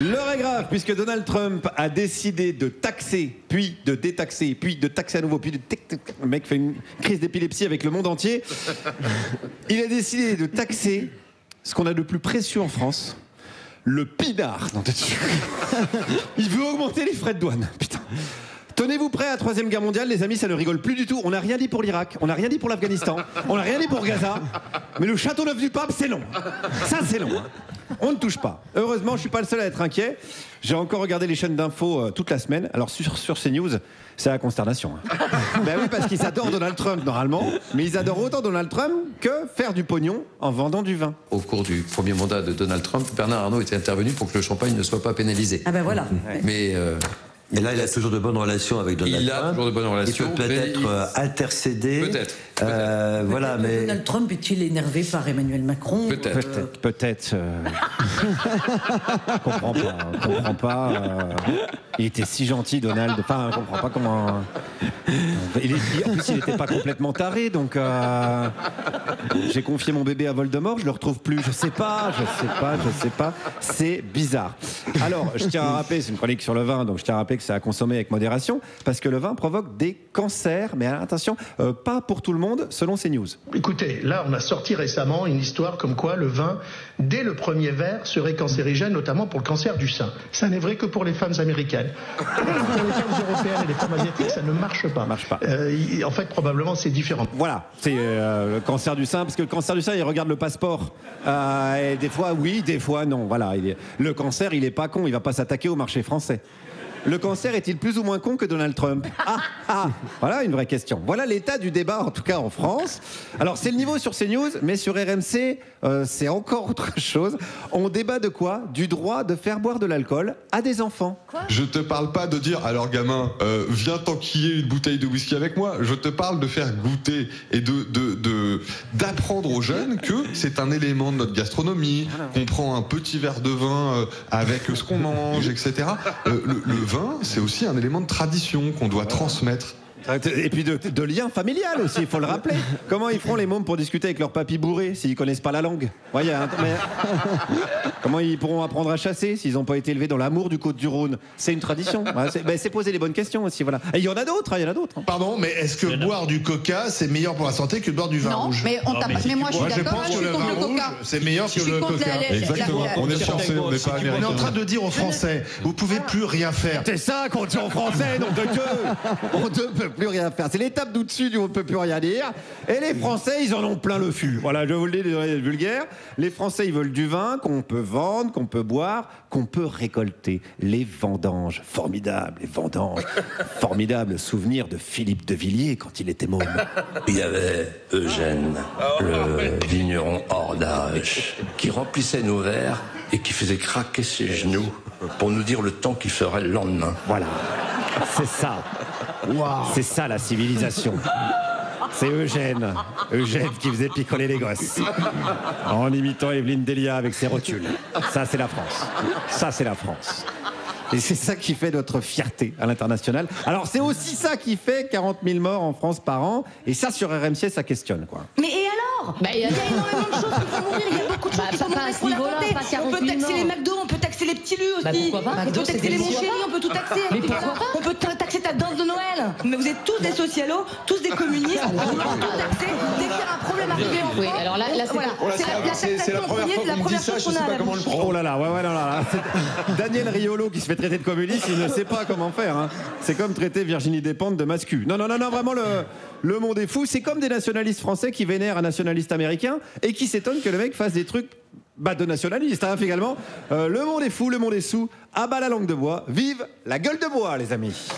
L'heure est grave puisque Donald Trump a décidé de taxer, puis de détaxer, puis de taxer à nouveau, puis de... Le mec fait une crise d'épilepsie avec le monde entier. Il a décidé de taxer ce qu'on a de plus précieux en France, le pinard. Il veut augmenter les frais de douane. Putain. Tenez-vous prêts à la Troisième Guerre mondiale, les amis, ça ne rigole plus du tout. On n'a rien dit pour l'Irak, on n'a rien dit pour l'Afghanistan, on n'a rien dit pour Gaza. Mais le Châteauneuf-du-Pape, c'est long. Ça, c'est long. On ne touche pas. Heureusement, je ne suis pas le seul à être inquiet. J'ai encore regardé les chaînes d'infos toute la semaine. Alors sur CNews, c'est la consternation. Ben oui, parce qu'ils adorent Donald Trump normalement, mais ils adorent autant Donald Trump que faire du pognon en vendant du vin. Au cours du premier mandat de Donald Trump, Bernard Arnault était intervenu pour que le champagne ne soit pas pénalisé. Ah ben voilà. Mais et là, il a toujours de bonnes relations avec Donald Trump. Il a toujours de bonnes relations. Il peut peut-être intercéder. Peut-être. Voilà, mais... Donald Trump est-il énervé par Emmanuel Macron? Peut-être. Je comprends pas. Il était si gentil, Donald. Enfin, je comprends pas comment... En plus, il n'était pas complètement taré, donc... J'ai confié mon bébé à Voldemort, je le retrouve plus. Je sais pas. C'est bizarre. Alors, je tiens à rappeler, c'est une chronique sur le vin, donc je tiens à rappeler que c'est à consommer avec modération, parce que le vin provoque des cancers, mais attention, pas pour tout le monde, selon CNews. Écoutez, là, on a sorti récemment une histoire comme quoi le vin, dès le premier verre, serait cancérigène, notamment pour le cancer du sein. Ça n'est vrai que pour les femmes américaines. Pour les femmes européennes et les femmes asiatiques, ça ne marche pas. En fait, probablement, c'est différent. Voilà, c'est le cancer du sein, parce que le cancer du sein, il regarde le passeport. Et des fois, oui, des fois, non. Voilà, le cancer, il est pas con, il va pas s'attaquer au marché français. Le cancer est-il plus ou moins con que Donald Trump? Voilà une vraie question. Voilà l'état du débat, en tout cas en France. Alors c'est le niveau sur CNews, mais sur RMC, c'est encore autre chose. On débat de quoi? Du droit de faire boire de l'alcool à des enfants. Quoi? Je te parle pas de dire, alors gamin, viens t'enquiller une bouteille de whisky avec moi. Je te parle de faire goûter et d'apprendre aux jeunes que c'est un élément de notre gastronomie, qu'on prend un petit verre de vin avec ce qu'on mange, etc. Le vin, c'est aussi un élément de tradition qu'on doit transmettre. Et puis de lien familial aussi, il faut le rappeler. Comment ils feront les mômes pour discuter avec leur papy bourré s'ils connaissent pas la langue? Comment ils pourront apprendre à chasser s'ils n'ont pas été élevés dans l'amour du Côte-du-Rhône? C'est une tradition. C'est poser les bonnes questions aussi. Voilà. Et il y en a d'autres. Pardon, mais est-ce que boire du coca, c'est meilleur pour la santé que de boire du vin rouge? Mais moi, je suis d'accord. Je pense que le vin rouge, c'est meilleur que le coca. Exactement. On est français, on n'est pas américain. On est en train de dire aux Français, vous pouvez plus rien faire. C'est ça qu'on dit aux Français, nom de Dieu. On ne peut plus rien faire. C'est l'étape d'au-dessus du on ne peut plus rien dire. Et les Français, ils en ont plein le fût. Voilà, je vous le dis, désolé, vulgaire. Les Français, ils veulent du vin qu'on peut vendre, qu'on peut boire, qu'on peut récolter. Les vendanges, formidable, les vendanges. Formidable souvenir de Philippe de Villiers quand il était môme. Il y avait Eugène, le vigneron hors d'âge, qui remplissait nos verres et qui faisait craquer ses genoux pour nous dire le temps qu'il ferait le lendemain. Voilà, c'est ça. Wow. C'est ça la civilisation. C'est Eugène qui faisait picoler les gosses en imitant Evelyne Delia avec ses rotules. Ça c'est la France. Ça c'est la France. Et c'est ça qui fait notre fierté à l'international. Alors c'est aussi ça qui fait 40 000 morts en France par an. Et ça sur RMC ça questionne quoi. Mais et alors? Il y a énormément de choses qui font mourir. Il y a beaucoup de choses qui font mourir pour la santé. On peut taxer les McDo, on peut taxer les petits lus aussi. On peut taxer les Monchéri, on peut tout taxer. On peut taxer ta danse de Noël. Mais vous êtes tous des socialos, tous des communistes. On peut tout taxer dès qu'il y a un problème arrivé en France. Oui, alors là c'est la première fois qu'on me dit ça, je sais pas comment le prendre. Oh là là, ouais, là. Daniel Riolo qui se fait traiter de communiste, il ne sait pas comment faire. Hein. C'est comme traiter Virginie Despentes de mascu. Non, vraiment le monde est fou. C'est comme des nationalistes français qui vénèrent un nationaliste américain et qui s'étonnent que le mec fasse des trucs de nationalistes, hein, également. Le monde est fou, le monde est sous. À bas la langue de bois. Vive la gueule de bois, les amis.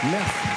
Merci.